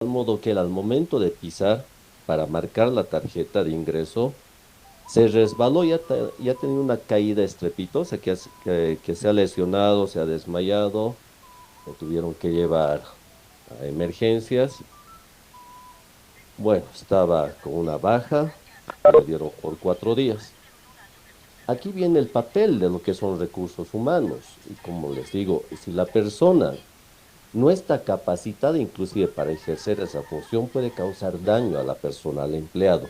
modo que él al momento de pisar para marcar la tarjeta de ingreso, se resbaló y ya ha tenido una caída estrepitosa, que se ha lesionado, se ha desmayado, lo tuvieron que llevar a emergencias. Bueno, estaba con una baja, le dieron por 4 días. Aquí viene el papel de lo que son recursos humanos. Y como les digo, si la persona no está capacitada inclusive para ejercer esa función, puede causar daño a la persona, al empleado.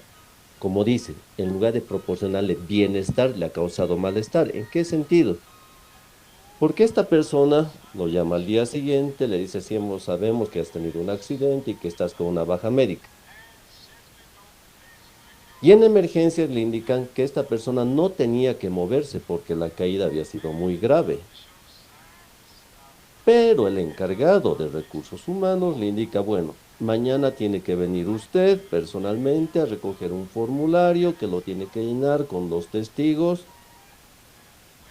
Como dice, en lugar de proporcionarle bienestar, le ha causado malestar. ¿En qué sentido? Porque esta persona lo llama al día siguiente, le dice, sí, sabemos que has tenido un accidente y que estás con una baja médica. Y en emergencias le indican que esta persona no tenía que moverse porque la caída había sido muy grave. Pero el encargado de recursos humanos le indica, bueno, mañana tiene que venir usted personalmente a recoger un formulario que lo tiene que llenar con los testigos.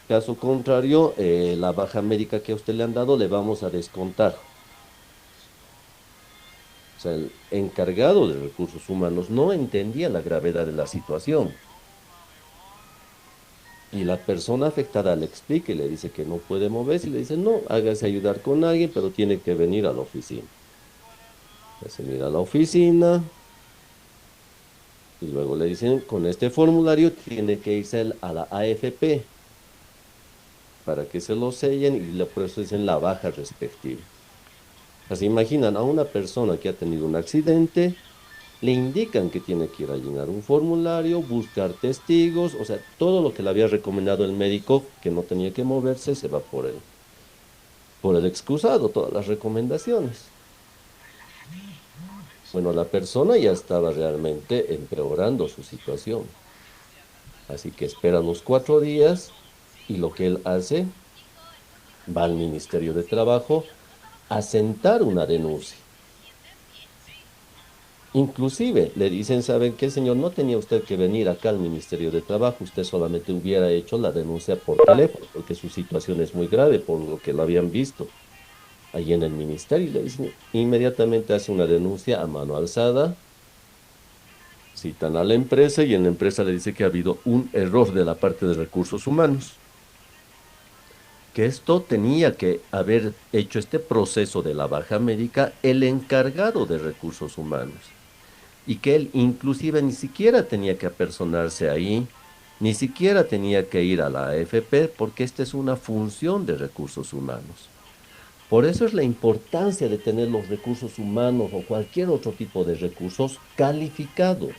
Caso contrario, la baja médica que a usted le han dado le vamos a descontar. O sea, el encargado de recursos humanos no entendía la gravedad de la situación. Y la persona afectada le explica y le dice que no puede moverse y le dice, no, hágase ayudar con alguien, pero tiene que venir a la oficina. Se mira a la oficina y luego le dicen, con este formulario tiene que irse a la AFP para que se lo sellen y le procesen la baja respectiva. Así imaginan a una persona que ha tenido un accidente, le indican que tiene que ir a llenar un formulario, buscar testigos, o sea, todo lo que le había recomendado el médico, que no tenía que moverse, se va por el excusado, todas las recomendaciones. Bueno, la persona ya estaba realmente empeorando su situación. Así que espera los 4 días y lo que él hace, va al Ministerio de Trabajo a sentar una denuncia. Inclusive le dicen, ¿saben qué, señor? No tenía usted que venir acá al Ministerio de Trabajo, usted solamente hubiera hecho la denuncia por teléfono, porque su situación es muy grave, por lo que lo habían visto ahí en el ministerio. Y le dicen, inmediatamente hace una denuncia a mano alzada, citan a la empresa y en la empresa le dice que ha habido un error de la parte de recursos humanos, que esto tenía que haber hecho este proceso de la baja médica el encargado de recursos humanos y que él inclusive ni siquiera tenía que apersonarse ahí, ni siquiera tenía que ir a la AFP porque esta es una función de recursos humanos. Por eso es la importancia de tener los recursos humanos o cualquier otro tipo de recursos calificados,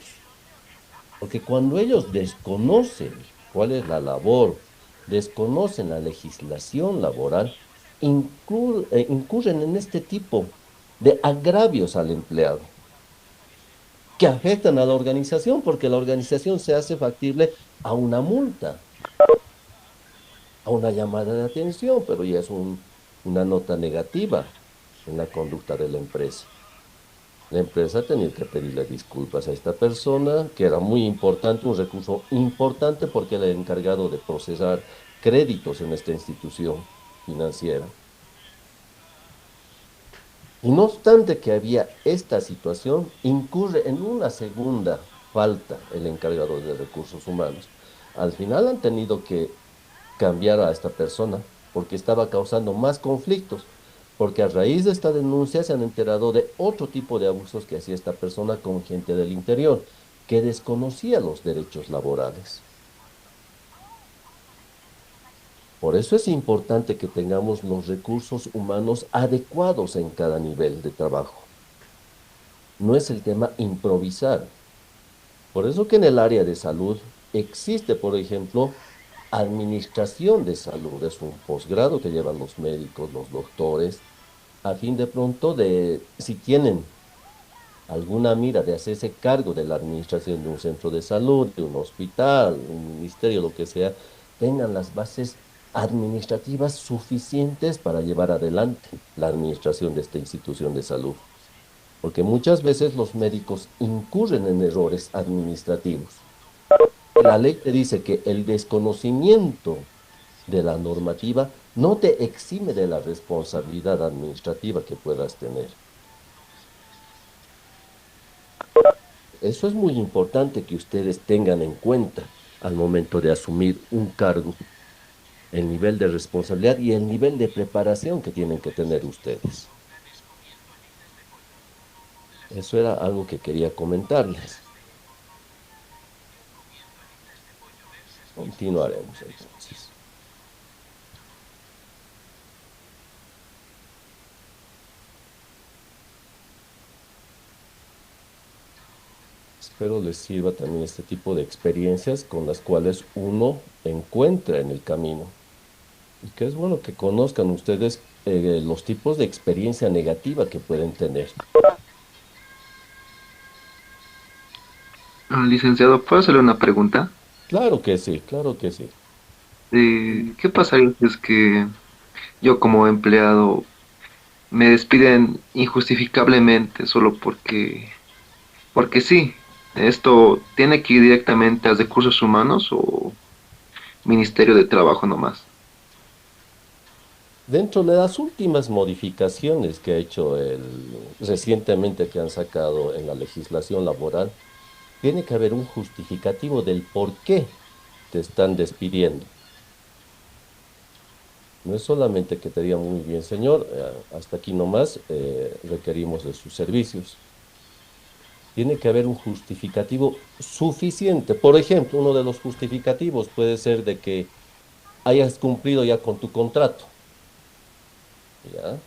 porque cuando ellos desconocen cuál es la labor, desconocen la legislación laboral, incurren en este tipo de agravios al empleado que afectan a la organización, porque la organización se hace factible a una multa, a una llamada de atención, pero ya es una nota negativa en la conducta de la empresa. La empresa tenía que pedirle disculpas a esta persona, que era muy importante, un recurso importante porque era el encargado de procesar créditos en esta institución financiera. Y no obstante que había esta situación, incurre en una segunda falta el encargado de recursos humanos. Al final han tenido que cambiar a esta persona porque estaba causando más conflictos, porque a raíz de esta denuncia se han enterado de otro tipo de abusos que hacía esta persona con gente del interior, que desconocía los derechos laborales. Por eso es importante que tengamos los recursos humanos adecuados en cada nivel de trabajo. No es el tema improvisar. Por eso que en el área de salud existe, por ejemplo, administración de salud. Es un posgrado que llevan los médicos, los doctores, a fin de pronto de, si tienen alguna mira de hacerse cargo de la administración de un centro de salud, de un hospital, un ministerio, lo que sea, tengan las bases administrativas suficientes para llevar adelante la administración de esta institución de salud. Porque muchas veces los médicos incurren en errores administrativos. La ley te dice que el desconocimiento de la normativa no te exime de la responsabilidad administrativa que puedas tener. Eso es muy importante que ustedes tengan en cuenta al momento de asumir un cargo, el nivel de responsabilidad y el nivel de preparación que tienen que tener ustedes. Eso era algo que quería comentarles. Continuaremos entonces. Espero les sirva también este tipo de experiencias con las cuales uno encuentra en el camino. Y que es bueno que conozcan ustedes los tipos de experiencia negativa que pueden tener. Licenciado, ¿puedo hacerle una pregunta? Claro que sí, claro que sí. ¿Qué pasaría si es que yo como empleado me despiden injustificablemente solo porque sí? ¿Esto tiene que ir directamente a recursos humanos o Ministerio de Trabajo nomás? Dentro de las últimas modificaciones que ha hecho recientemente que han sacado en la legislación laboral, tiene que haber un justificativo del por qué te están despidiendo. No es solamente que te digan muy bien, señor, hasta aquí nomás requerimos de sus servicios. Tiene que haber un justificativo suficiente. Por ejemplo, uno de los justificativos puede ser de que hayas cumplido ya con tu contrato, ¿ya?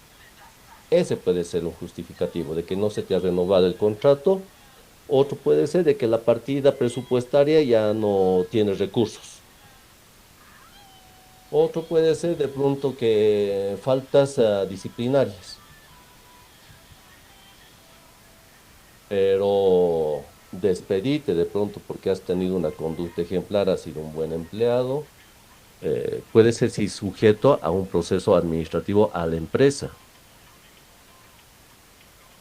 Ese puede ser un justificativo de que no se te ha renovado el contrato. Otro puede ser de que la partida presupuestaria ya no tiene recursos. Otro puede ser de pronto que faltas disciplinarias, pero despedirte de pronto porque has tenido una conducta ejemplar, has sido un buen empleado, puede ser sí sujeto a un proceso administrativo a la empresa.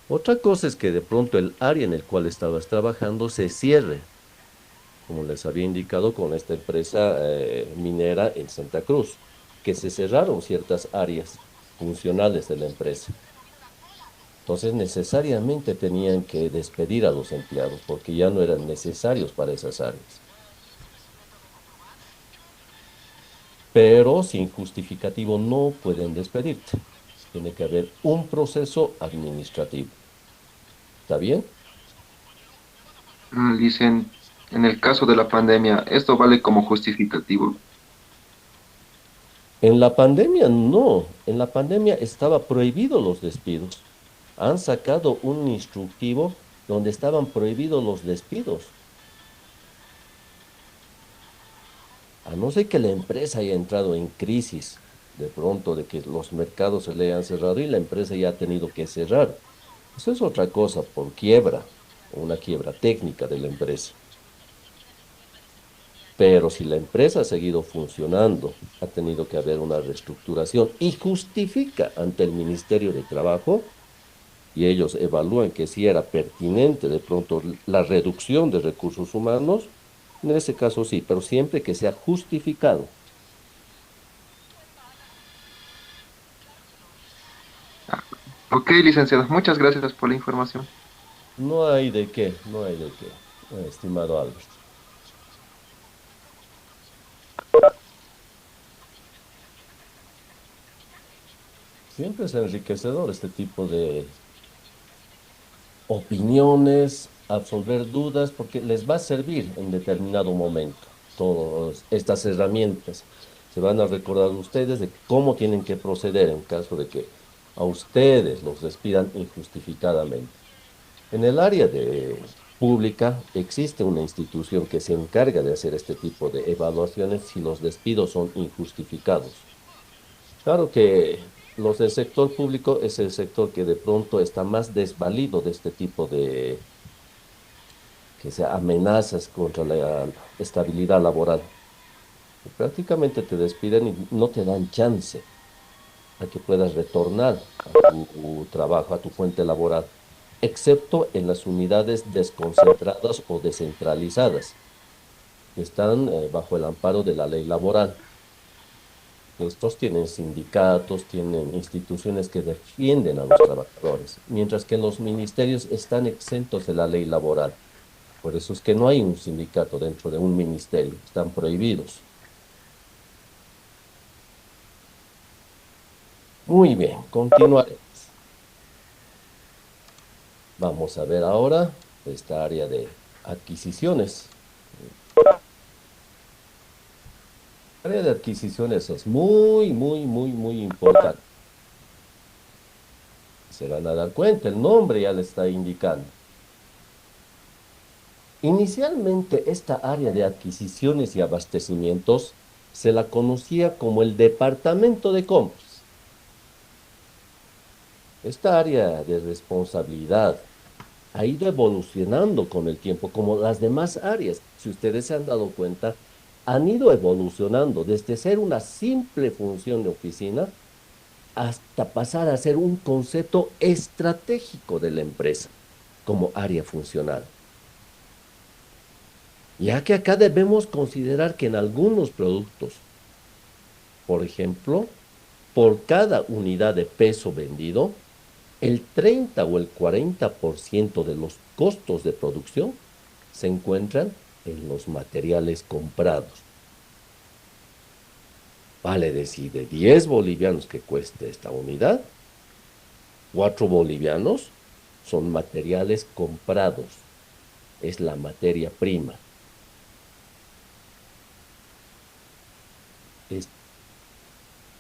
Otra cosa es que de pronto el área en el cual estabas trabajando se cierre, como les había indicado con esta empresa minera en Santa Cruz, que se cerraron ciertas áreas funcionales de la empresa. Entonces necesariamente tenían que despedir a los empleados porque ya no eran necesarios para esas áreas. Pero sin justificativo no pueden despedirte. Tiene que haber un proceso administrativo. ¿Está bien? Dicen, en el caso de la pandemia, esto vale como justificativo. En la pandemia no, en la pandemia estaba prohibido los despidos. Han sacado un instructivo donde estaban prohibidos los despidos. A no ser que la empresa haya entrado en crisis, de pronto de que los mercados se le hayan cerrado y la empresa ya ha tenido que cerrar. Eso es otra cosa, por quiebra, o una quiebra técnica de la empresa. Pero si la empresa ha seguido funcionando, ha tenido que haber una reestructuración y justifica ante el Ministerio de Trabajo, y ellos evalúan que si era pertinente de pronto la reducción de recursos humanos, en ese caso sí, pero siempre que sea justificado. Ah, ok, licenciado, muchas gracias por la información. No hay de qué, no hay de qué, estimado Albert. Siempre es enriquecedor este tipo de opiniones, absolver dudas, porque les va a servir en determinado momento. Todas estas herramientas se van a recordar ustedes de cómo tienen que proceder en caso de que a ustedes los despidan injustificadamente. En el área de pública existe una institución que se encarga de hacer este tipo de evaluaciones si los despidos son injustificados. Claro que los del sector público es el sector que de pronto está más desvalido de este tipo de que sea amenazas contra la estabilidad laboral. Prácticamente te despiden y no te dan chance a que puedas retornar a tu trabajo, a tu fuente laboral, excepto en las unidades desconcentradas o descentralizadas, que están bajo el amparo de la ley laboral. Estos tienen sindicatos, tienen instituciones que defienden a los trabajadores, mientras que los ministerios están exentos de la ley laboral. Por eso es que no hay un sindicato dentro de un ministerio, están prohibidos. Muy bien, continuaremos. Vamos a ver ahora esta área de adquisiciones. El área de adquisiciones es muy importante. Se van a dar cuenta, el nombre ya le está indicando. Inicialmente, esta área de adquisiciones y abastecimientos se la conocía como el departamento de compras. Esta área de responsabilidad ha ido evolucionando con el tiempo, como las demás áreas. Si ustedes se han dado cuenta, han ido evolucionando desde ser una simple función de oficina hasta pasar a ser un concepto estratégico de la empresa como área funcional. Ya que acá debemos considerar que en algunos productos, por ejemplo, por cada unidad de peso vendido, el 30 o el 40% de los costos de producción se encuentran en los materiales comprados. Vale decir, de 10 bolivianos que cueste esta unidad, 4 bolivianos son materiales comprados, es la materia prima. Es,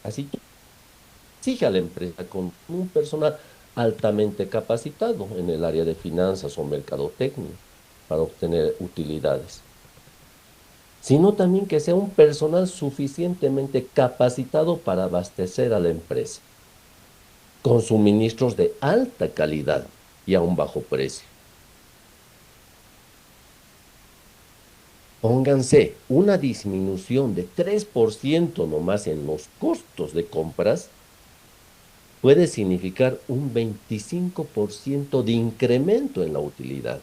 así que exige a la empresa con un personal altamente capacitado en el área de finanzas o mercadotecnia para obtener utilidades, sino también que sea un personal suficientemente capacitado para abastecer a la empresa con suministros de alta calidad y a un bajo precio. Pónganse una disminución de 3% nomás en los costos de compras puede significar un 25% de incremento en la utilidad.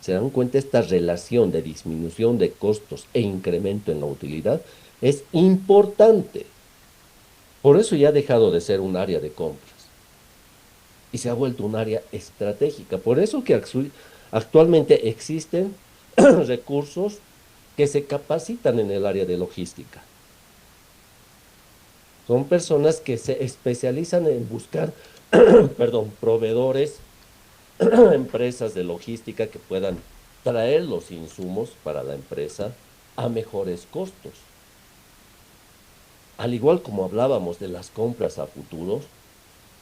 ¿Se dan cuenta? Esta relación de disminución de costos e incremento en la utilidad es importante. Por eso ya ha dejado de ser un área de compras y se ha vuelto un área estratégica. Por eso que actualmente existen recursos que se capacitan en el área de logística. Son personas que se especializan en buscar, perdón, proveedores, empresas de logística que puedan traer los insumos para la empresa a mejores costos. Al igual como hablábamos de las compras a futuros,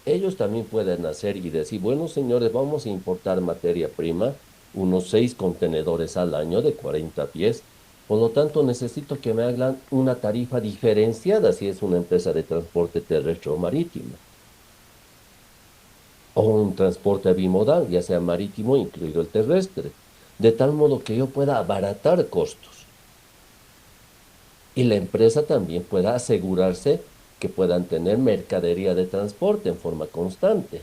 ellos también pueden hacer y decir, bueno, señores, vamos a importar materia prima, unos 6 contenedores al año de 40 pies. Por lo tanto, necesito que me hagan una tarifa diferenciada si es una empresa de transporte terrestre o marítimo, o un transporte bimodal, ya sea marítimo, incluido el terrestre, de tal modo que yo pueda abaratar costos y la empresa también pueda asegurarse que puedan tener mercadería de transporte en forma constante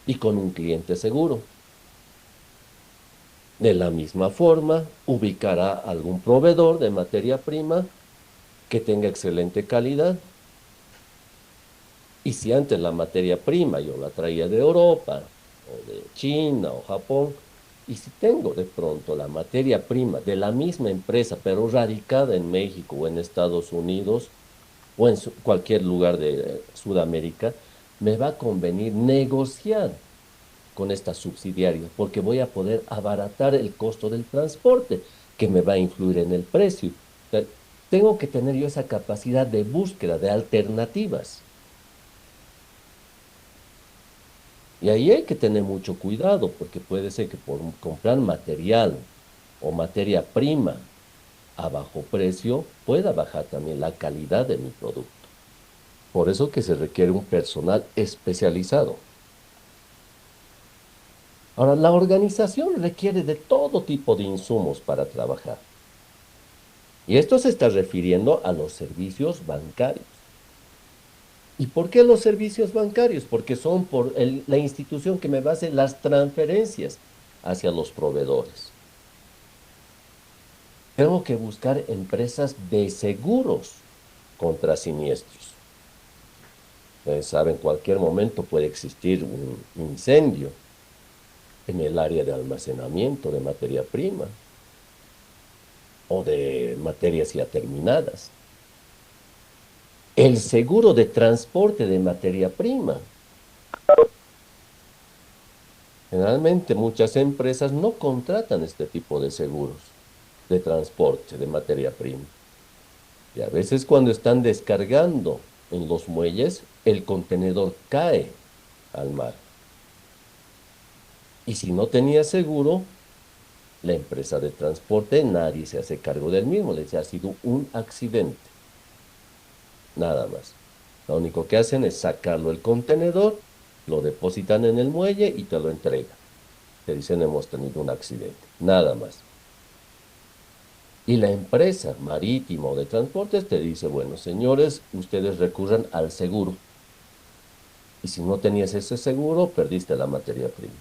y con un cliente seguro. De la misma forma, ubicará algún proveedor de materia prima que tenga excelente calidad. Y si antes la materia prima yo la traía de Europa o de China o Japón, y si tengo de pronto la materia prima de la misma empresa, pero radicada en México o en Estados Unidos o en cualquier lugar de Sudamérica, me va a convenir negociar con esta subsidiaria, porque voy a poder abaratar el costo del transporte, que me va a influir en el precio. O sea, tengo que tener yo esa capacidad de búsqueda de alternativas. Y ahí hay que tener mucho cuidado, porque puede ser que por comprar material o materia prima a bajo precio pueda bajar también la calidad de mi producto. Por eso que se requiere un personal especializado. Ahora, la organización requiere de todo tipo de insumos para trabajar. Y esto se está refiriendo a los servicios bancarios. ¿Y por qué los servicios bancarios? Porque son por la institución que me va a hacer las transferencias hacia los proveedores. Tengo que buscar empresas de seguros contra siniestros. Ustedes saben, en cualquier momento puede existir un incendio en el área de almacenamiento de materia prima. o de materias ya terminadas. El seguro de transporte de materia prima. Generalmente muchas empresas no contratan este tipo de seguros de transporte de materia prima. Y a veces cuando están descargando en los muelles, el contenedor cae al mar. Y si no tenía seguro, la empresa de transporte, nadie se hace cargo del mismo. Les ha sido un accidente, nada más. Lo único que hacen es sacarlo del contenedor, lo depositan en el muelle y te lo entregan. Te dicen, hemos tenido un accidente, nada más. Y la empresa marítima o de transportes te dice, bueno, señores, ustedes recurran al seguro. Y si no tenías ese seguro, perdiste la materia prima.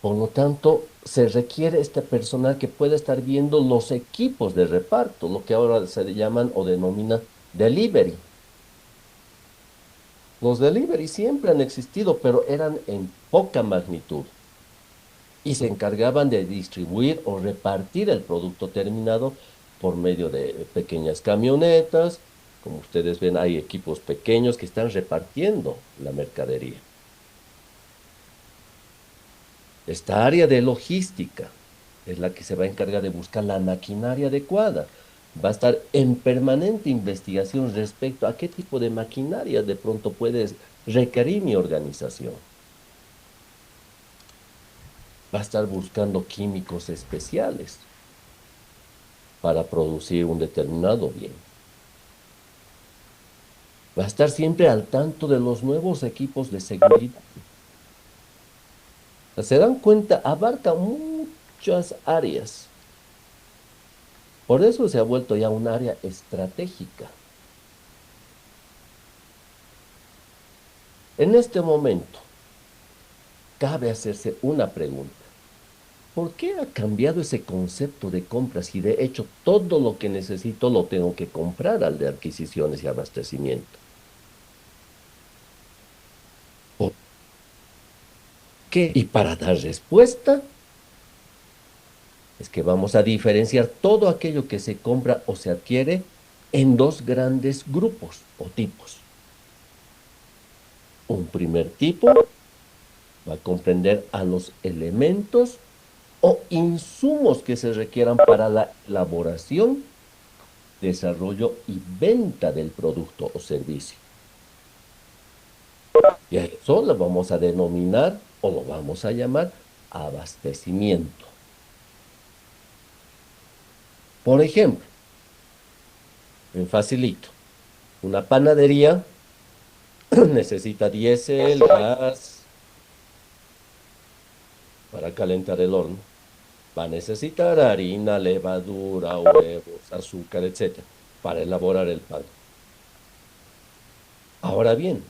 Por lo tanto, se requiere este personal que pueda estar viendo los equipos de reparto, lo que ahora se le llaman o denomina delivery. Los delivery siempre han existido, pero eran en poca magnitud y se encargaban de distribuir o repartir el producto terminado por medio de pequeñas camionetas. Como ustedes ven, hay equipos pequeños que están repartiendo la mercadería. Esta área de logística es la que se va a encargar de buscar la maquinaria adecuada. Va a estar en permanente investigación respecto a qué tipo de maquinaria de pronto puede requerir mi organización. Va a estar buscando químicos especiales para producir un determinado bien. Va a estar siempre al tanto de los nuevos equipos de seguridad. Se dan cuenta, abarca muchas áreas. Por eso se ha vuelto ya un área estratégica. En este momento, cabe hacerse una pregunta. ¿Por qué ha cambiado ese concepto de compras y de hecho todo lo que necesito lo tengo que comprar al de adquisiciones y abastecimiento? ¿Por qué? Y para dar respuesta, es que vamos a diferenciar todo aquello que se compra o se adquiere en dos grandes grupos o tipos. Un primer tipo va a comprender a los elementos o insumos que se requieran para la elaboración, desarrollo y venta del producto o servicio. Y a eso lo vamos a denominar o lo vamos a llamar abastecimiento. Por ejemplo, en facilito, una panadería necesita diésel, gas para calentar el horno. Va a necesitar harina, levadura, huevos, azúcar, etcétera, para elaborar el pan. Ahora bien,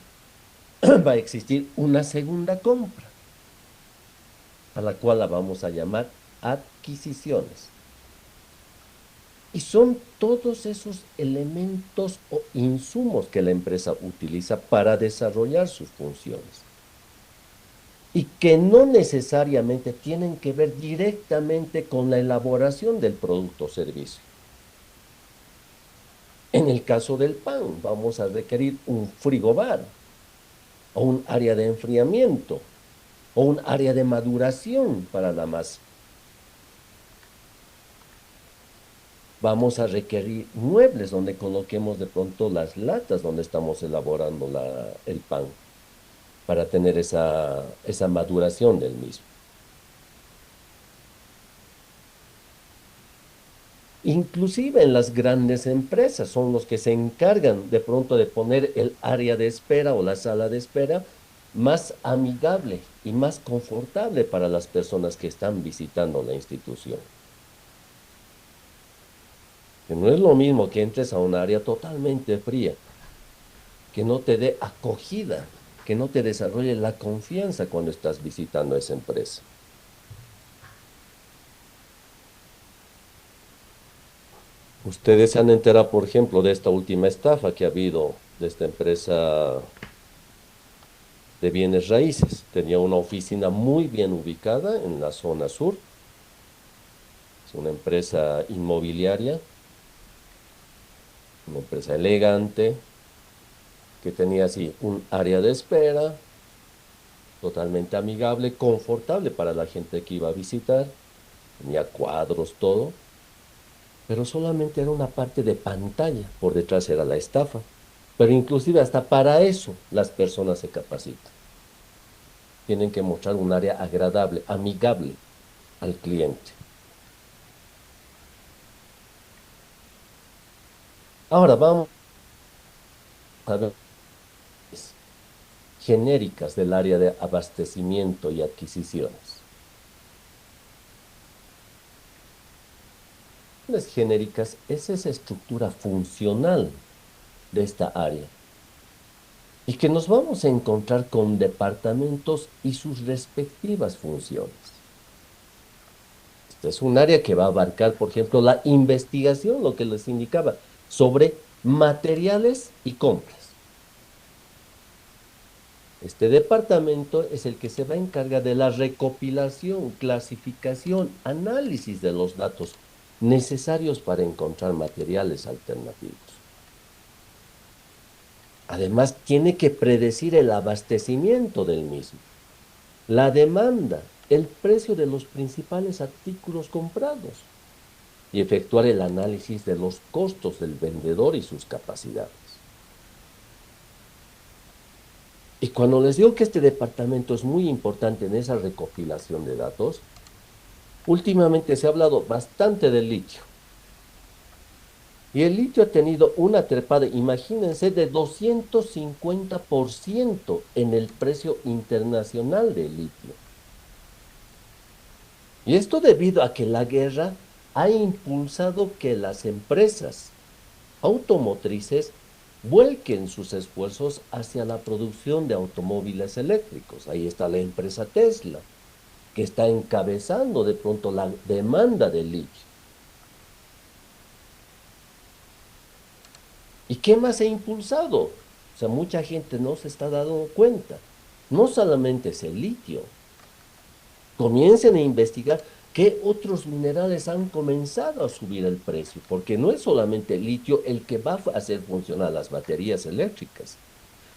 va a existir una segunda compra, a la cual la vamos a llamar adquisiciones. Y son todos esos elementos o insumos que la empresa utiliza para desarrollar sus funciones y que no necesariamente tienen que ver directamente con la elaboración del producto o servicio. En el caso del pan, vamos a requerir un frigobar o un área de enfriamiento o un área de maduración para la masa. Vamos a requerir muebles donde coloquemos de pronto las latas donde estamos elaborando el pan para tener esa maduración del mismo. Inclusive en las grandes empresas son los que se encargan de pronto de poner el área de espera o la sala de espera más amigable y más confortable para las personas que están visitando la institución. Que no es lo mismo que entres a un área totalmente fría, que no te dé acogida, que no te desarrolle la confianza cuando estás visitando esa empresa. Ustedes se han enterado, por ejemplo, de esta última estafa que ha habido de esta empresa de bienes raíces. Tenía una oficina muy bien ubicada en la zona sur. Es una empresa inmobiliaria, una empresa elegante, que tenía así un área de espera totalmente amigable, confortable para la gente que iba a visitar. Tenía cuadros, todo, pero solamente era una parte de pantalla. Por detrás era la estafa. Pero inclusive hasta para eso las personas se capacitan. Tienen que mostrar un área agradable, amigable al cliente. Ahora vamos a ver genéricas del área de abastecimiento y adquisiciones. Las genéricas es esa estructura funcional de esta área y que nos vamos a encontrar con departamentos y sus respectivas funciones. Este es un área que va a abarcar, por ejemplo, la investigación, lo que les indicaba, sobre materiales y compras. Este departamento es el que se va a encargar de la recopilación, clasificación, análisis de los datos necesarios para encontrar materiales alternativos. Además, tiene que predecir el abastecimiento del mismo, la demanda, el precio de los principales artículos comprados y efectuar el análisis de los costos del vendedor y sus capacidades. Y cuando les digo que este departamento es muy importante en esa recopilación de datos, últimamente se ha hablado bastante del litio. Y el litio ha tenido una trepada, imagínense, de 250% en el precio internacional del litio. Y esto debido a que la guerra ha impulsado que las empresas automotrices vuelquen sus esfuerzos hacia la producción de automóviles eléctricos. Ahí está la empresa Tesla, que está encabezando de pronto la demanda de litio. ¿Y qué más ha impulsado? O sea, mucha gente no se está dando cuenta. No solamente es el litio. Comiencen a investigar qué otros minerales han comenzado a subir el precio, porque no es solamente el litio el que va a hacer funcionar las baterías eléctricas.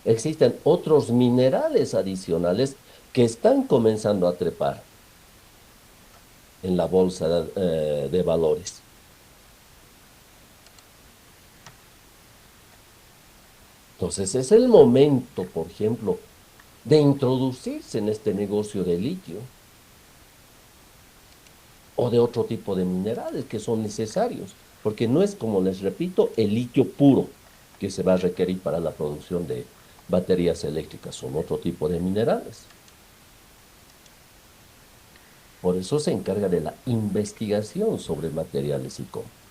Existen otros minerales adicionales que están comenzando a trepar en la bolsa de valores. Entonces es el momento, por ejemplo, de introducirse en este negocio de litio o de otro tipo de minerales que son necesarios, porque no es, como les repito, el litio puro que se va a requerir para la producción de baterías eléctricas, son otro tipo de minerales. Por eso se encarga de la investigación sobre materiales y compras.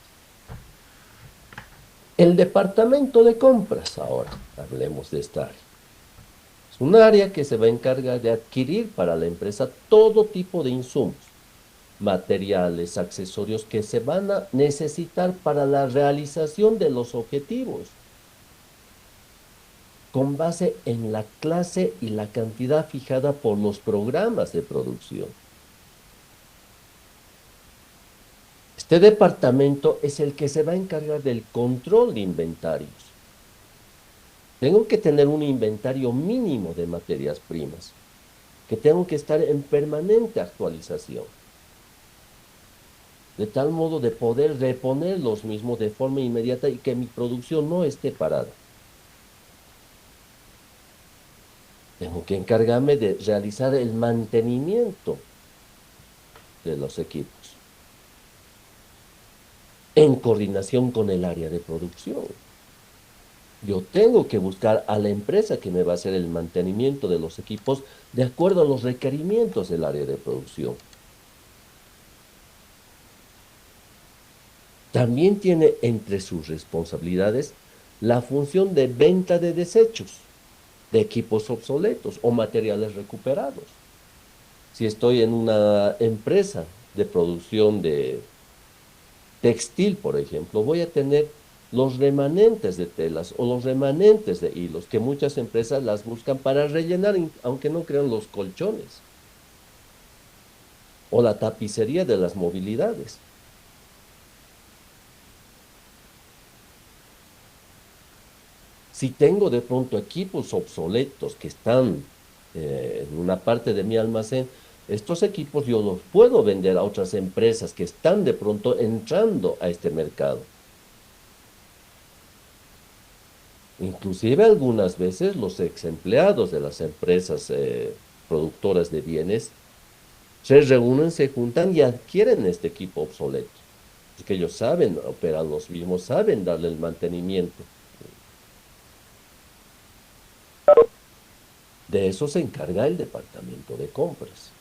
El departamento de compras, ahora hablemos de esta área. Es un área que se va a encargar de adquirir para la empresa todo tipo de insumos, materiales, accesorios que se van a necesitar para la realización de los objetivos, con base en la clase y la cantidad fijada por los programas de producción. Este departamento es el que se va a encargar del control de inventarios. Tengo que tener un inventario mínimo de materias primas, que tengo que estar en permanente actualización, de tal modo de poder reponer los mismos de forma inmediata y que mi producción no esté parada. Tengo que encargarme de realizar el mantenimiento de los equipos en coordinación con el área de producción. Yo tengo que buscar a la empresa que me va a hacer el mantenimiento de los equipos de acuerdo a los requerimientos del área de producción. También tiene entre sus responsabilidades la función de venta de desechos, de equipos obsoletos o materiales recuperados. Si estoy en una empresa de producción de textil, por ejemplo, voy a tener los remanentes de telas o los remanentes de hilos, que muchas empresas las buscan para rellenar, aunque no crean los colchones o la tapicería de las movilidades. Si tengo de pronto equipos obsoletos que están en una parte de mi almacén, estos equipos yo los puedo vender a otras empresas que están de pronto entrando a este mercado. Inclusive algunas veces los ex empleados de las empresas productoras de bienes se reúnen, se juntan y adquieren este equipo obsoleto, porque ellos saben operar los mismos, saben darle el mantenimiento. De eso se encarga el departamento de compras.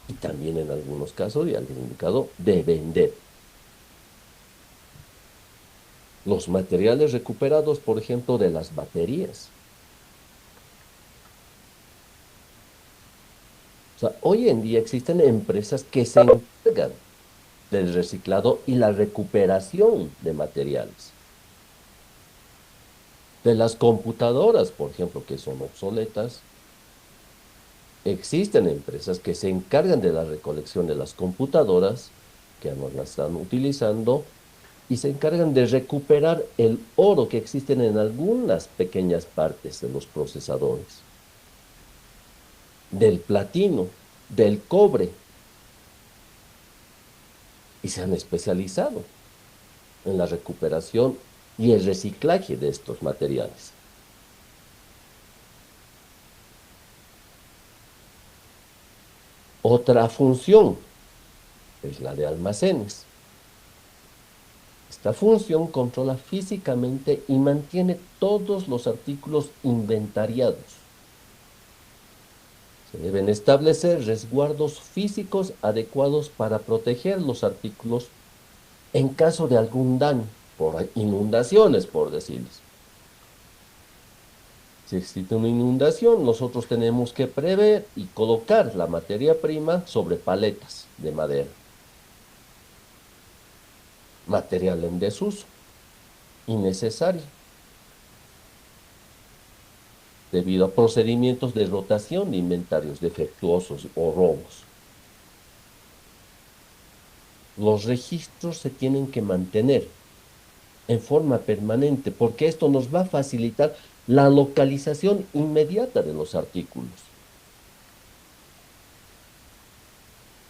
Y también en algunos casos, y algún indicado, de vender. Los materiales recuperados, por ejemplo, de las baterías. O sea, hoy en día existen empresas que se encargan del reciclado y la recuperación de materiales. De las computadoras, por ejemplo, que son obsoletas, existen empresas que se encargan de la recolección de las computadoras que no las están utilizando y se encargan de recuperar el oro que existen en algunas pequeñas partes de los procesadores, del platino, del cobre, y se han especializado en la recuperación y el reciclaje de estos materiales. Otra función es la de almacenes. Esta función controla físicamente y mantiene todos los artículos inventariados. Se deben establecer resguardos físicos adecuados para proteger los artículos en caso de algún daño, por inundaciones, por decirles. Si existe una inundación, nosotros tenemos que prever y colocar la materia prima sobre paletas de madera. Material en desuso, innecesario, debido a procedimientos de rotación de inventarios defectuosos o robos. Los registros se tienen que mantener en forma permanente porque esto nos va a facilitar la localización inmediata de los artículos.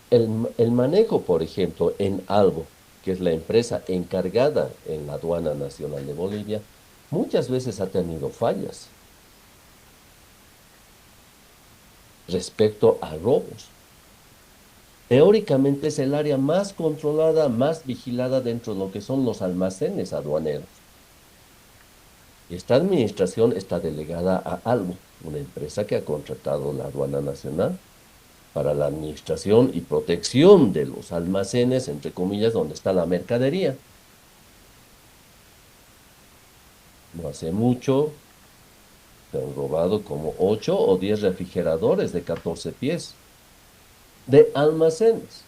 El manejo, por ejemplo, en Albo, que es la empresa encargada en la Aduana Nacional de Bolivia, muchas veces ha tenido fallas respecto a robos. Teóricamente es el área más controlada, más vigilada dentro de lo que son los almacenes aduaneros. Y esta administración está delegada a Albo, una empresa que ha contratado la Aduana Nacional para la administración y protección de los almacenes, entre comillas, donde está la mercadería. No hace mucho se han robado como 8 o 10 refrigeradores de 14 pies de almacenes.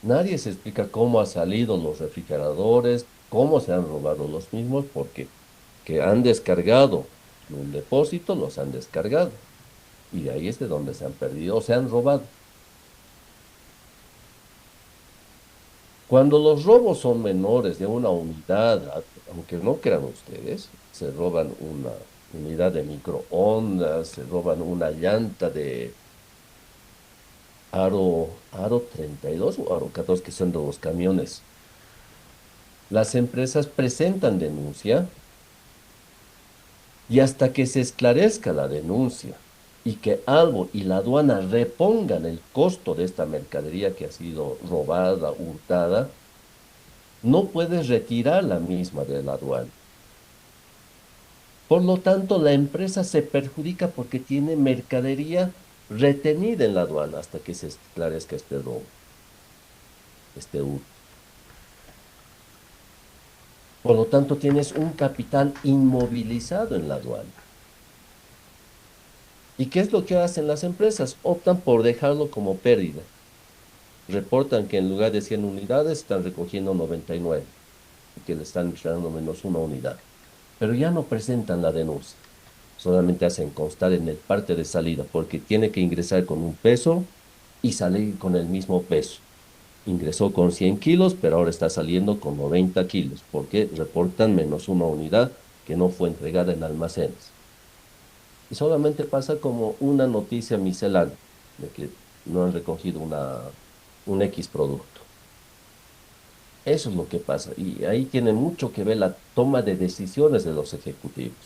Nadie se explica cómo han salido los refrigeradores, cómo se han robado los mismos, porque que han descargado un depósito, los han descargado. Y de ahí es de donde se han perdido o se han robado. Cuando los robos son menores de una unidad, aunque no crean ustedes, se roban una unidad de microondas, se roban una llanta de aro 32 o aro 14, que son de los camiones. Las empresas presentan denuncia y hasta que se esclarezca la denuncia y que Albo y la aduana repongan el costo de esta mercadería que ha sido robada, hurtada, no puedes retirar la misma de la aduana. Por lo tanto, la empresa se perjudica porque tiene mercadería retenida en la aduana hasta que se esclarezca este robo, este hurto. Por lo tanto, tienes un capital inmovilizado en la aduana. ¿Y qué es lo que hacen las empresas? Optan por dejarlo como pérdida. reportan que en lugar de 100 unidades están recogiendo 99 y que le están entregando menos una unidad. Pero ya no presentan la denuncia, solamente hacen constar en el parte de salida, porque tiene que ingresar con un peso y salir con el mismo peso. Ingresó con 100 kilos, pero ahora está saliendo con 90 kilos, porque reportan menos una unidad que no fue entregada en almacenes. Y solamente pasa como una noticia miscelánea de que no han recogido un X producto. Eso es lo que pasa. Y ahí tiene mucho que ver la toma de decisiones de los ejecutivos.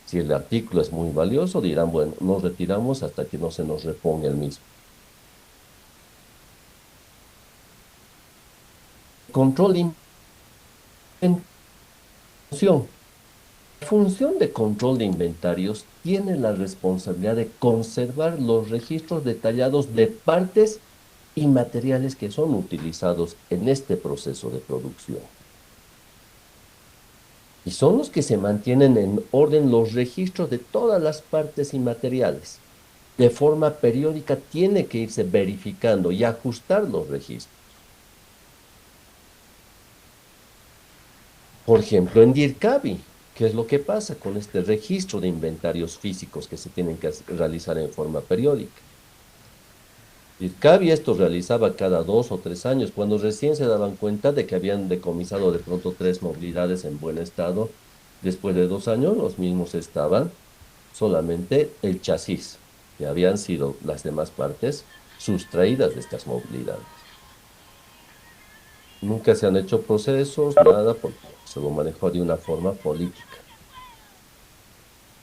Si el artículo es muy valioso, dirán, bueno, nos retiramos hasta que no se nos reponga el mismo. Control de invención. La función de control de inventarios tiene la responsabilidad de conservar los registros detallados de partes y materiales que son utilizados en este proceso de producción. Y son los que se mantienen en orden los registros de todas las partes y materiales. De forma periódica tiene que irse verificando y ajustar los registros. Por ejemplo, en DIRCABI, ¿qué es lo que pasa con este registro de inventarios físicos que se tienen que realizar en forma periódica? DIRCABI esto realizaba cada 2 o 3 años, cuando recién se daban cuenta de que habían decomisado de pronto 3 movilidades en buen estado. Después de 2 años, los mismos estaban solamente el chasis, que habían sido las demás partes sustraídas de estas movilidades. Nunca se han hecho procesos, nada, porque se lo manejó de una forma política.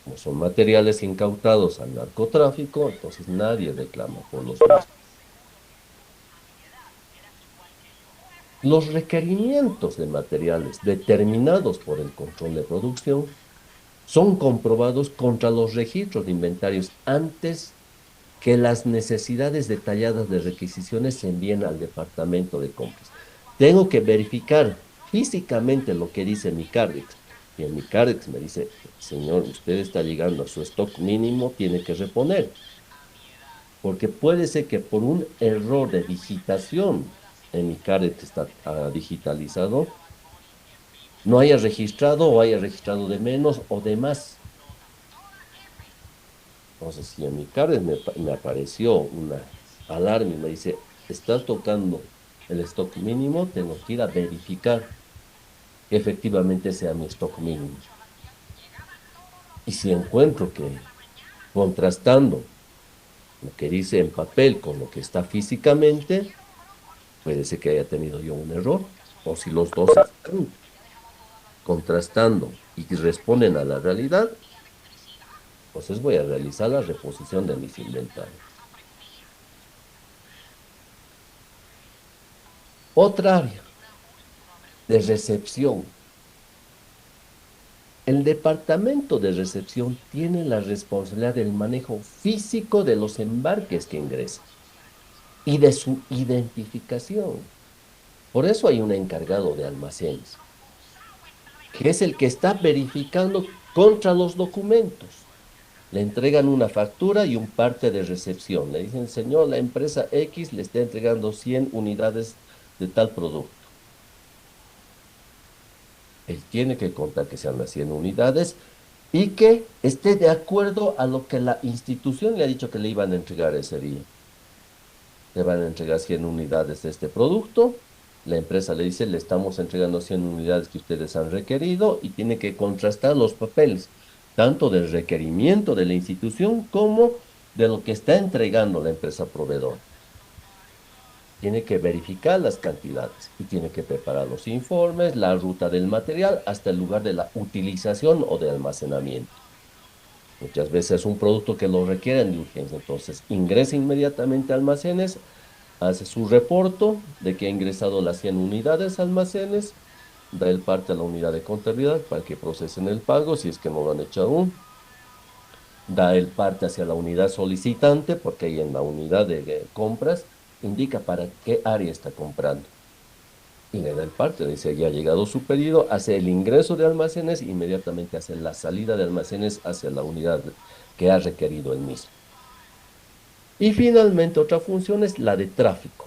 Como son materiales incautados al narcotráfico, entonces nadie reclama por los mismos. Los requerimientos de materiales determinados por el control de producción son comprobados contra los registros de inventarios antes que las necesidades detalladas de requisiciones se envíen al departamento de compras. Tengo que verificar físicamente lo que dice mi Cardex. Y en mi Cardex me dice, señor, usted está llegando a su stock mínimo, tiene que reponer. Porque puede ser que por un error de digitación en mi Cardex está digitalizado, no haya registrado o haya registrado de menos o de más. Entonces, si en mi Cardex me apareció una alarma y me dice, estás tocando el stock mínimo, tengo que ir a verificar que efectivamente sea mi stock mínimo. Y si encuentro que contrastando lo que dice en papel con lo que está físicamente, puede ser que haya tenido yo un error. O si los dos están contrastando y responden a la realidad, entonces voy a realizar la reposición de mis inventarios. Otra área de recepción. El departamento de recepción tiene la responsabilidad del manejo físico de los embarques que ingresan y de su identificación. Por eso hay un encargado de almacenes, que es el que está verificando contra los documentos. Le entregan una factura y un parte de recepción. Le dicen, señor, la empresa X le está entregando 100 unidades de tal producto. Él tiene que contar que sean las 100 unidades y que esté de acuerdo a lo que la institución le ha dicho que le iban a entregar ese día. Le van a entregar 100 unidades de este producto. La empresa le dice, le estamos entregando 100 unidades que ustedes han requerido y tiene que contrastar los papeles, tanto del requerimiento de la institución como de lo que está entregando la empresa proveedora. Tiene que verificar las cantidades y tiene que preparar los informes, la ruta del material hasta el lugar de la utilización o de almacenamiento. Muchas veces es un producto que lo requieren de urgencia, entonces ingresa inmediatamente a almacenes, hace su reporte de que ha ingresado las 100 unidades a almacenes, da el parte a la unidad de contabilidad para que procesen el pago si es que no lo han hecho aún, da el parte hacia la unidad solicitante porque ahí en la unidad de compras indica para qué área está comprando. Y le da el parte, dice, ya ha llegado su pedido, hace el ingreso de almacenes, inmediatamente hace la salida de almacenes hacia la unidad que ha requerido el mismo. Y finalmente otra función es la de tráfico.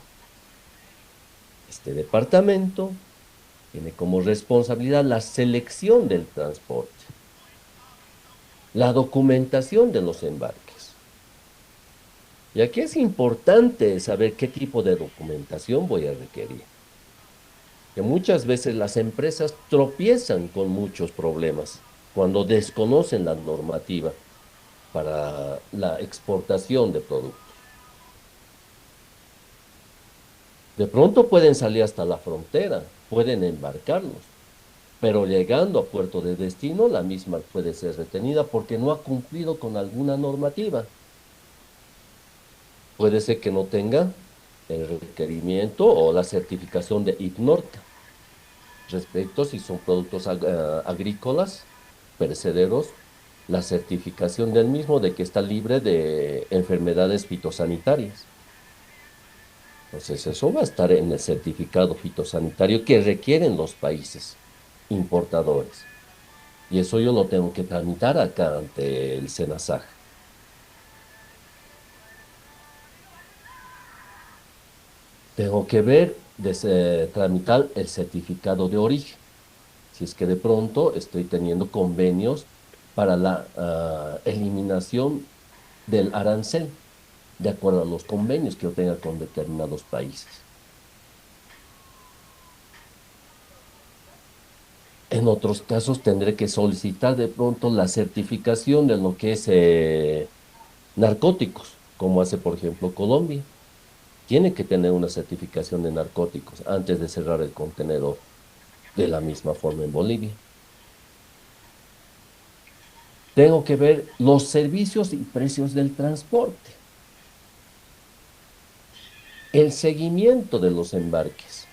Este departamento tiene como responsabilidad la selección del transporte, la documentación de los embarques. Y aquí es importante saber qué tipo de documentación voy a requerir, que muchas veces las empresas tropiezan con muchos problemas cuando desconocen la normativa para la exportación de productos. De pronto pueden salir hasta la frontera, pueden embarcarlos, pero llegando a puerto de destino, la misma puede ser retenida porque no ha cumplido con alguna normativa. Puede ser que no tenga el requerimiento o la certificación de IGNORTA respecto si son productos agrícolas, perecederos, la certificación del mismo de que está libre de enfermedades fitosanitarias. Entonces, eso va a estar en el certificado fitosanitario que requieren los países importadores. Y eso yo lo tengo que tramitar acá ante el SENASAJ. Tengo que ver, tramitar el certificado de origen. Si es que de pronto estoy teniendo convenios para la eliminación del arancel, de acuerdo a los convenios que yo tenga con determinados países. En otros casos tendré que solicitar de pronto la certificación de lo que es narcóticos, como hace por ejemplo Colombia. Tiene que tener una certificación de narcóticos antes de cerrar el contenedor, de la misma forma en Bolivia. Tengo que ver los servicios y precios del transporte, el seguimiento de los embarques,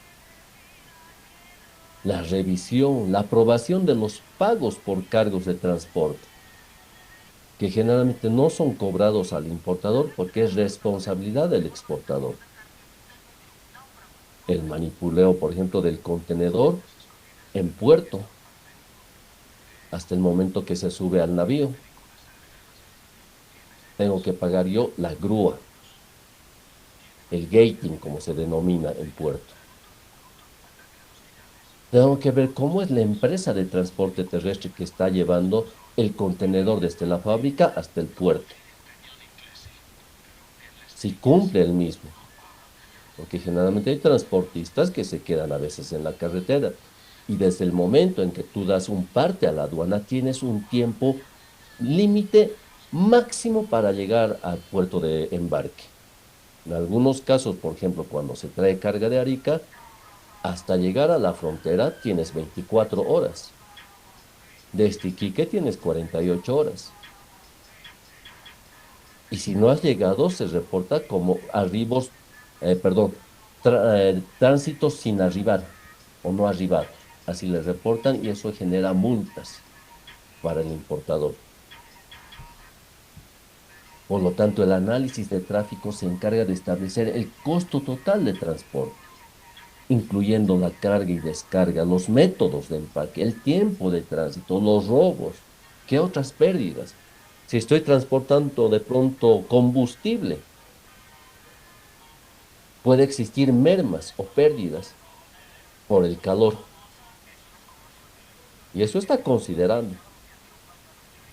la revisión, la aprobación de los pagos por cargos de transporte, que generalmente no son cobrados al importador porque es responsabilidad del exportador. El manipuleo, por ejemplo, del contenedor en puerto hasta el momento que se sube al navío. Tengo que pagar yo la grúa, el gating, como se denomina en puerto. Tengo que ver cómo es la empresa de transporte terrestre que está llevando el contenedor desde la fábrica hasta el puerto. Si cumple el mismo, porque generalmente hay transportistas que se quedan a veces en la carretera y desde el momento en que tú das un parte a la aduana, tienes un tiempo límite máximo para llegar al puerto de embarque. En algunos casos, por ejemplo, cuando se trae carga de Arica, hasta llegar a la frontera tienes 24 horas. Desde Iquique tienes 48 horas. Y si no has llegado, se reporta como arribos, perdón, tránsitos sin arribar o no arribados. Así le reportan y eso genera multas para el importador. Por lo tanto, el análisis de tráfico se encarga de establecer el costo total de transporte, incluyendo la carga y descarga, los métodos de empaque, el tiempo de tránsito, los robos, ¿qué otras pérdidas? Si estoy transportando de pronto combustible, puede existir mermas o pérdidas por el calor. Y eso está considerando.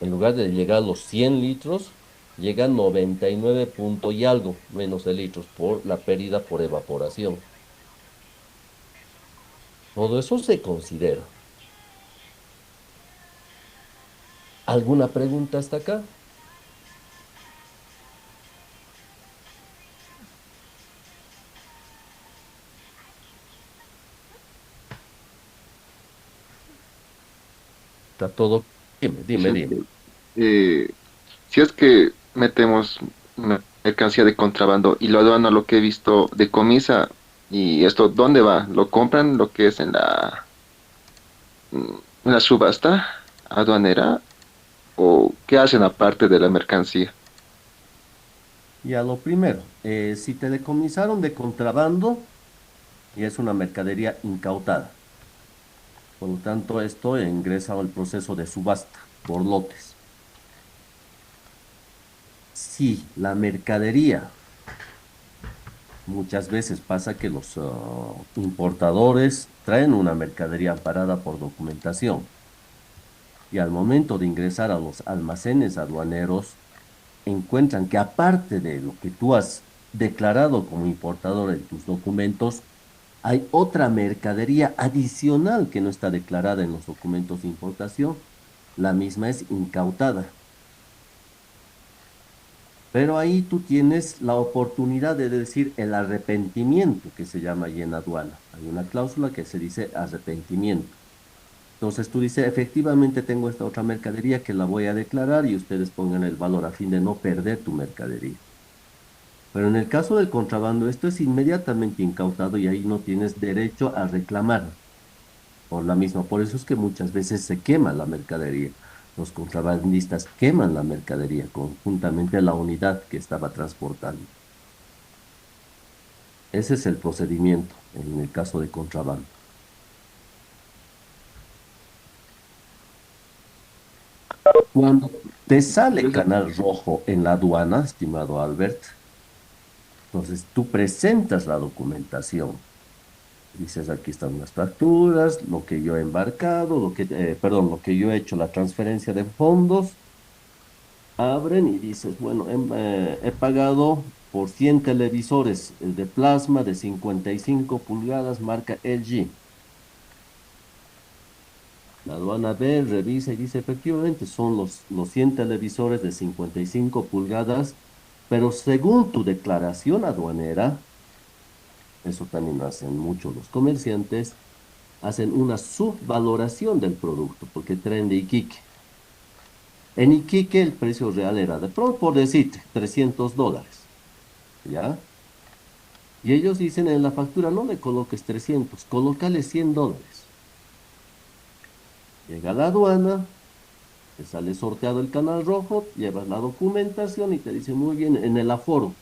En lugar de llegar a los 100 litros, llega a 99 punto y algo menos de litros por la pérdida por evaporación. Todo eso se considera. ¿Alguna pregunta hasta acá? ¿Está todo? Dime, dime, dime. Vicente, eh, si es que metemos mercancía de contrabando y la aduana lo que he visto decomisa, y esto, ¿dónde va? ¿Lo compran lo que es en la subasta aduanera o qué hacen aparte de la mercancía? Ya lo primero, si te decomisaron de contrabando, y es una mercadería incautada. Por lo tanto, esto ingresa al proceso de subasta por lotes. Si la mercadería Muchas veces pasa que los importadores traen una mercadería amparada por documentación y al momento de ingresar a los almacenes aduaneros encuentran que aparte de lo que tú has declarado como importador en tus documentos, hay otra mercadería adicional que no está declarada en los documentos de importación. La misma es incautada. Pero ahí tú tienes la oportunidad de decir el arrepentimiento que se llama ahí en aduana. Hay una cláusula que se dice arrepentimiento. Entonces tú dices, efectivamente tengo esta otra mercadería que la voy a declarar y ustedes pongan el valor a fin de no perder tu mercadería. Pero en el caso del contrabando, esto es inmediatamente incautado y ahí no tienes derecho a reclamar por la misma. Por eso es que muchas veces se quema la mercadería. Los contrabandistas queman la mercadería conjuntamente a la unidad que estaba transportando. Ese es el procedimiento en el caso de contrabando. Cuando te sale Entonces, canal rojo en la aduana, estimado Albert, entonces tú presentas la documentación. Dices, aquí están las facturas, lo que yo he embarcado, perdón, lo que yo he hecho, la transferencia de fondos. Abren y dices, bueno, he pagado por 100 televisores de plasma de 55 pulgadas marca LG. La aduana ve, revisa y dice, efectivamente, son los 100 televisores de 55 pulgadas, pero según tu declaración aduanera, eso también hacen muchos los comerciantes, hacen una subvaloración del producto, porque traen de Iquique. En Iquique el precio real era, de pronto por decirte, $300, ¿ya? Y ellos dicen en la factura, no le coloques 300, colócale $100. Llega a la aduana, te sale sorteado el canal rojo, llevas la documentación y te dice muy bien, en el aforo,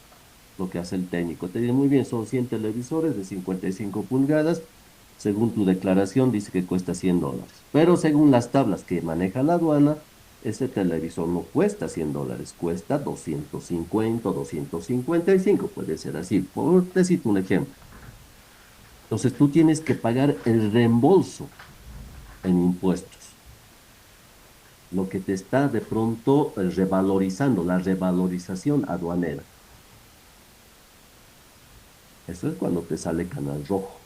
lo que hace el técnico, te dice muy bien, son 100 televisores de 55 pulgadas, según tu declaración dice que cuesta $100, pero según las tablas que maneja la aduana, ese televisor no cuesta $100, cuesta 250, 255, puede ser así, por decirte un ejemplo. Entonces tú tienes que pagar el reembolso en impuestos, lo que te está de pronto revalorizando, la revalorización aduanera. Eso es cuando te sale canal rojo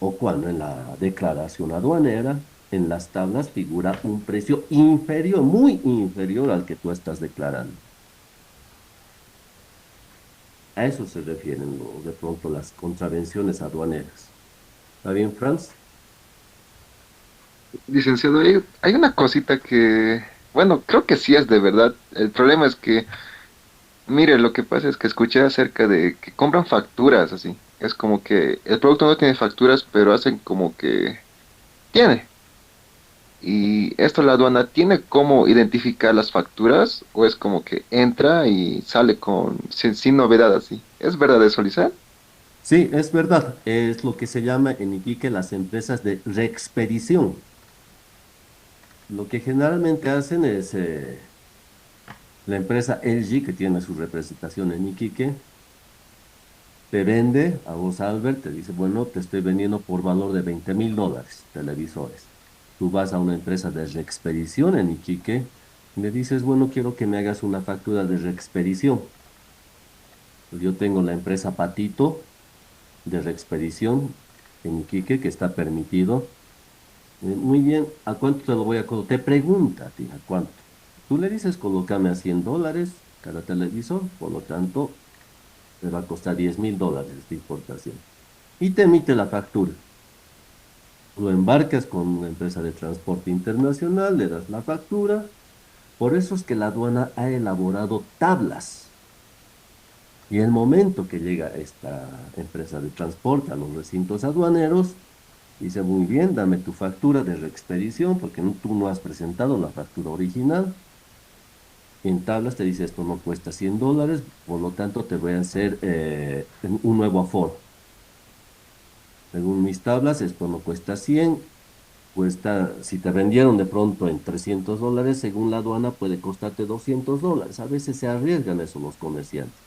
o cuando en la declaración aduanera, en las tablas figura un precio inferior, muy inferior al que tú estás declarando. A eso se refieren de pronto las contravenciones aduaneras. ¿Está bien, Franz? licenciado, hay una cosita que, bueno, creo que sí es de verdad. El problema es que, mire, lo que pasa es que escuché acerca de que compran facturas así. Es como que el producto no tiene facturas, pero hacen como que tiene. Y esto la aduana tiene cómo identificar las facturas o es como que entra y sale sin novedad así. ¿Es verdad eso, Lisa? Sí, es verdad. Es lo que se llama en Iquique las empresas de reexpedición. Lo que generalmente hacen es la empresa LG, que tiene su representación en Iquique, te vende a vos, Albert, te dice, bueno, te estoy vendiendo por valor de $20,000 televisores. Tú vas a una empresa de reexpedición en Iquique y le dices, bueno, quiero que me hagas una factura de reexpedición. Pues yo tengo la empresa Patito de reexpedición en Iquique que está permitido. Muy bien, ¿a cuánto te lo voy a colocar? Te pregunta a ti, ¿a cuánto? Tú le dices, colócame a $100 cada televisor, por lo tanto, te va a costar $10,000 de importación. Y te emite la factura. Lo embarcas con una empresa de transporte internacional, le das la factura. Por eso es que la aduana ha elaborado tablas. Y el momento que llega esta empresa de transporte a los recintos aduaneros, dice, muy bien, dame tu factura de reexpedición, porque tú no has presentado la factura original. En tablas te dice, esto no cuesta $100, por lo tanto te voy a hacer un nuevo aforo. Según mis tablas, esto no cuesta 100, cuesta, si te vendieron de pronto en $300, según la aduana puede costarte $200. A veces se arriesgan eso los comerciantes.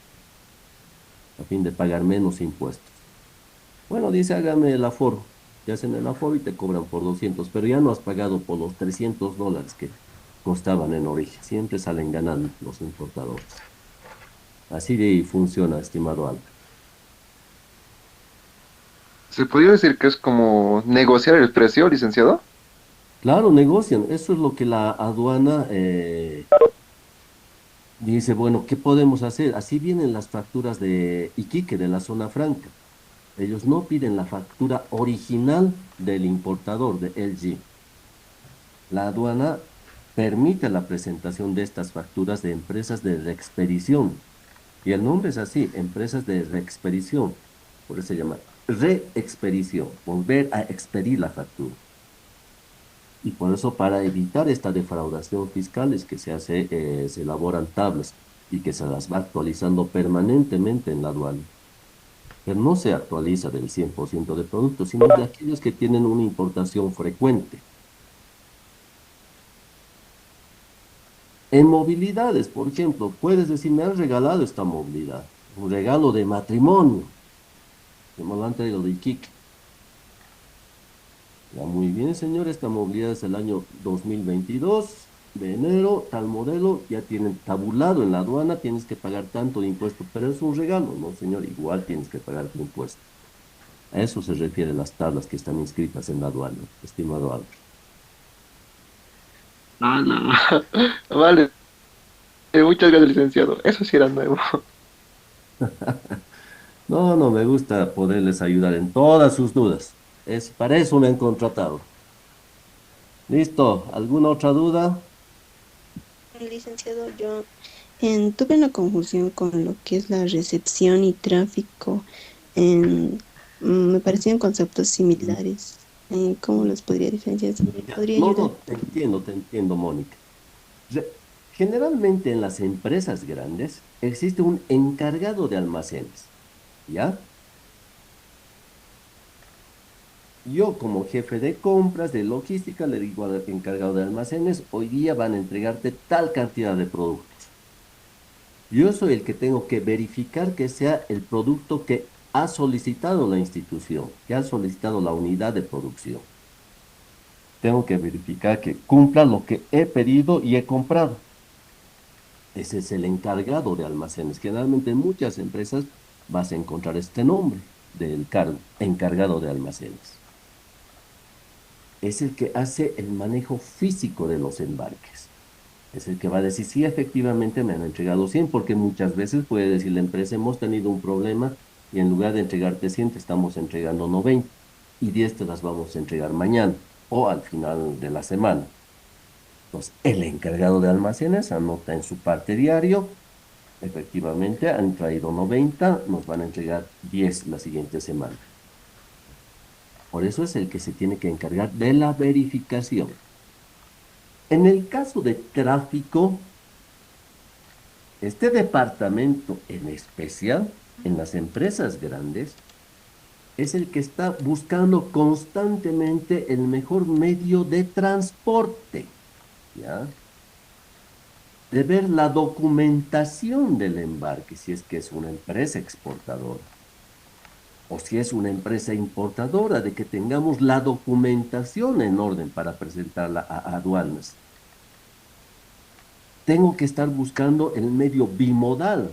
a fin de pagar menos impuestos. Bueno, dice, hágame el aforo. Te hacen el aforo y te cobran por 200, pero ya no has pagado por los $300 que costaban en origen. Siempre salen ganando los importadores. Así de funciona, estimado Albert. ¿Se podría decir que es como negociar el precio, licenciado? Claro, negocian. Eso es lo que la aduana dice, bueno, ¿qué podemos hacer? Así vienen las facturas de Iquique, de la zona franca. Ellos no piden la factura original del importador, de LG. La aduana permite la presentación de estas facturas de empresas de reexpedición. Y el nombre es así, empresas de reexpedición. Por eso se llama reexpedición, volver a expedir la factura. Y por eso, para evitar esta defraudación fiscal, es que se elaboran tablas y que se las va actualizando permanentemente en la aduana. Pero no se actualiza del 100% de productos, sino de aquellos que tienen una importación frecuente. En movilidades, por ejemplo, puedes decir, me han regalado esta movilidad, un regalo de matrimonio, que me lo han traído de Iquique. Ya, muy bien, señor, esta movilidad es el año 2022 de enero, tal modelo, ya tienen tabulado en la aduana, tienes que pagar tanto de impuesto, pero es un regalo, no, señor, igual tienes que pagar tu impuesto. A eso se refieren las tablas que están inscritas en la aduana, estimado Albert. Ah, no. Vale, muchas gracias, licenciado. Eso sí era nuevo. No, no, me gusta poderles ayudar en todas sus dudas. Para eso me han contratado. Listo, ¿alguna otra duda? Licenciado, yo tuve una confusión con lo que es la recepción y tráfico. En, Me parecían conceptos similares. ¿Cómo los podría diferenciar? Si me Ya, podría no, ayudar. no, te entiendo, Mónica. Generalmente en las empresas grandes existe un encargado de almacenes, ¿ya? Yo como jefe de compras, de logística, le digo al encargado de almacenes, hoy día van a entregarte tal cantidad de productos. Yo soy el que tengo que verificar que sea el producto que ha solicitado la institución, que ha solicitado la unidad de producción. Tengo que verificar que cumpla lo que he pedido y he comprado. Ese es el encargado de almacenes. Generalmente en muchas empresas vas a encontrar este nombre del cargo, encargado de almacenes. Es el que hace el manejo físico de los embarques. Es el que va a decir, sí, efectivamente me han entregado 100, porque muchas veces puede decir la empresa, hemos tenido un problema y en lugar de entregarte 100, te estamos entregando 90 y 10 te las vamos a entregar mañana o al final de la semana. Entonces, el encargado de almacenes anota en su parte diario, efectivamente han traído 90, nos van a entregar 10 la siguiente semana. Por eso es el que se tiene que encargar de la verificación. En el caso de tráfico, este departamento en especial, en las empresas grandes, es el que está buscando constantemente el mejor medio de transporte, ¿ya? De ver la documentación del embarque, si es que es una empresa exportadora o si es una empresa importadora, de que tengamos la documentación en orden para presentarla a aduanas. Tengo que estar buscando el medio bimodal,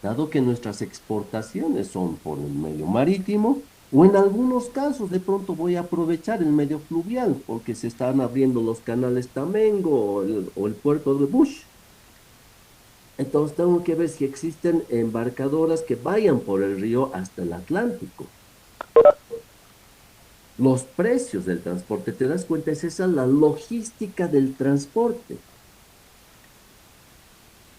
dado que nuestras exportaciones son por el medio marítimo, o en algunos casos de pronto voy a aprovechar el medio fluvial, porque se están abriendo los canales Tamengo o el puerto de Bush. Entonces tengo que ver si existen embarcadoras que vayan por el río hasta el Atlántico. Los precios del transporte, ¿te das cuenta? Es esa la logística del transporte.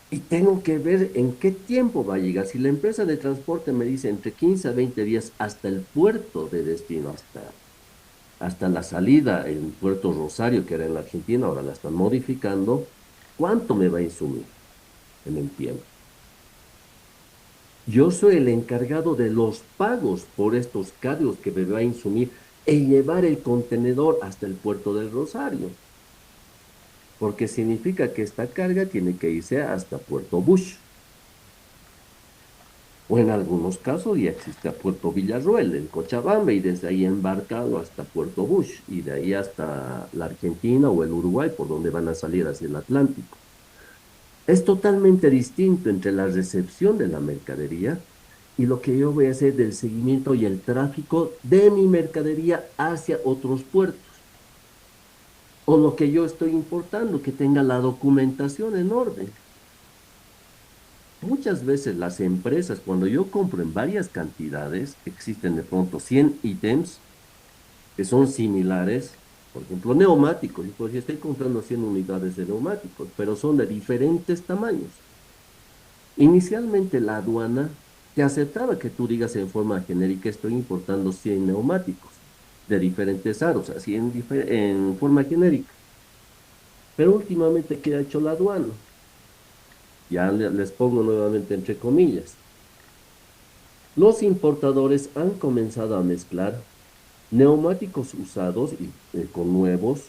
Y tengo que ver en qué tiempo va a llegar. Si la empresa de transporte me dice entre 15 a 20 días hasta el puerto de destino, hasta la salida en Puerto Rosario, que era en la Argentina, ahora la están modificando, ¿cuánto me va a insumir en el tiempo? Yo soy el encargado de los pagos por estos cargos que me va a insumir en llevar el contenedor hasta el puerto del Rosario, porque significa que esta carga tiene que irse hasta Puerto Bush. O en algunos casos ya existe a Puerto Villarroel, en Cochabamba, y desde ahí embarcado hasta Puerto Bush, y de ahí hasta la Argentina o el Uruguay, por donde van a salir hacia el Atlántico. Es totalmente distinto entre la recepción de la mercadería y lo que yo voy a hacer del seguimiento y el tráfico de mi mercadería hacia otros puertos. O lo que yo estoy importando, que tenga la documentación en orden. Muchas veces las empresas, cuando yo compro en varias cantidades, existen de pronto 100 ítems que son similares. Por ejemplo, neumáticos. Yo pues, yo estoy comprando 100 unidades de neumáticos, pero son de diferentes tamaños. Inicialmente la aduana te aceptaba que tú digas en forma genérica estoy importando 100 neumáticos de diferentes aros, así en forma genérica. Pero últimamente, ¿qué ha hecho la aduana? Ya les pongo nuevamente entre comillas. Los importadores han comenzado a mezclar neumáticos usados con nuevos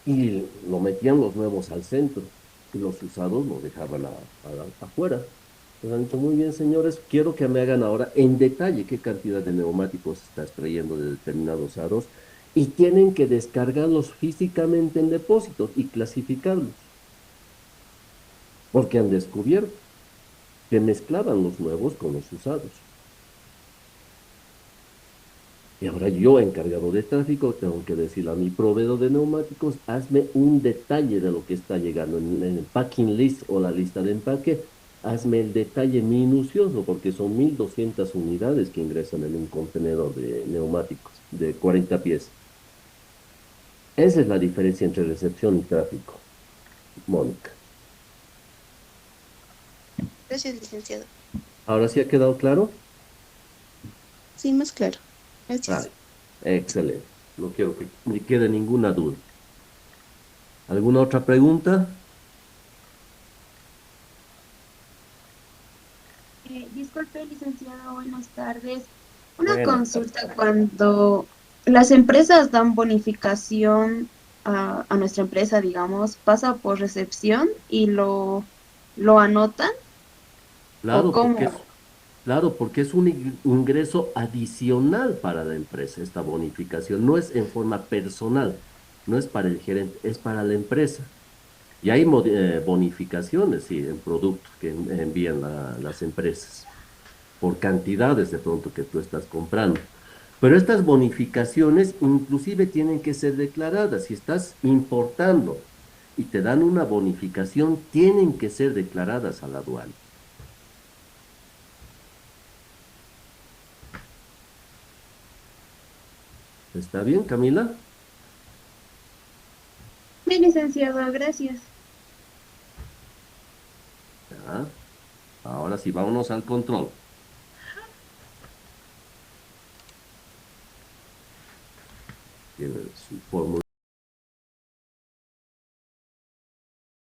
y lo metían los nuevos al centro y los usados los dejaban afuera. Pues han dicho, muy bien, señores, quiero que me hagan ahora en detalle qué cantidad de neumáticos estás trayendo de determinados aros y tienen que descargarlos físicamente en depósitos y clasificarlos, porque han descubierto que mezclaban los nuevos con los usados. Y ahora yo, encargado de tráfico, tengo que decirle a mi proveedor de neumáticos, hazme un detalle de lo que está llegando en el packing list o la lista de empaque, hazme el detalle minucioso, porque son 1.200 unidades que ingresan en un contenedor de neumáticos de 40 pies. Esa es la diferencia entre recepción y tráfico, Mónica. Gracias, licenciado. ¿Ahora sí ha quedado claro? Sí, más claro. Gracias. Vale, excelente. No quiero que me quede ninguna duda. ¿Alguna otra pregunta? Disculpe, licenciado, buenas tardes. Una Buenas tardes. consulta, cuando las empresas dan bonificación a nuestra empresa, digamos, ¿pasa por recepción y lo anotan o Claro, cómo? claro, porque es un ingreso adicional para la empresa, esta bonificación. No es en forma personal, no es para el gerente, es para la empresa. Y hay bonificaciones, sí, en productos que envían las empresas, por cantidades de pronto que tú estás comprando. Pero estas bonificaciones inclusive tienen que ser declaradas. Si estás importando y te dan una bonificación, tienen que ser declaradas a la aduana. ¿Está bien, Camila? Sí, licenciado, gracias. Ya. Ahora sí, vámonos al control. Tiene su fórmula.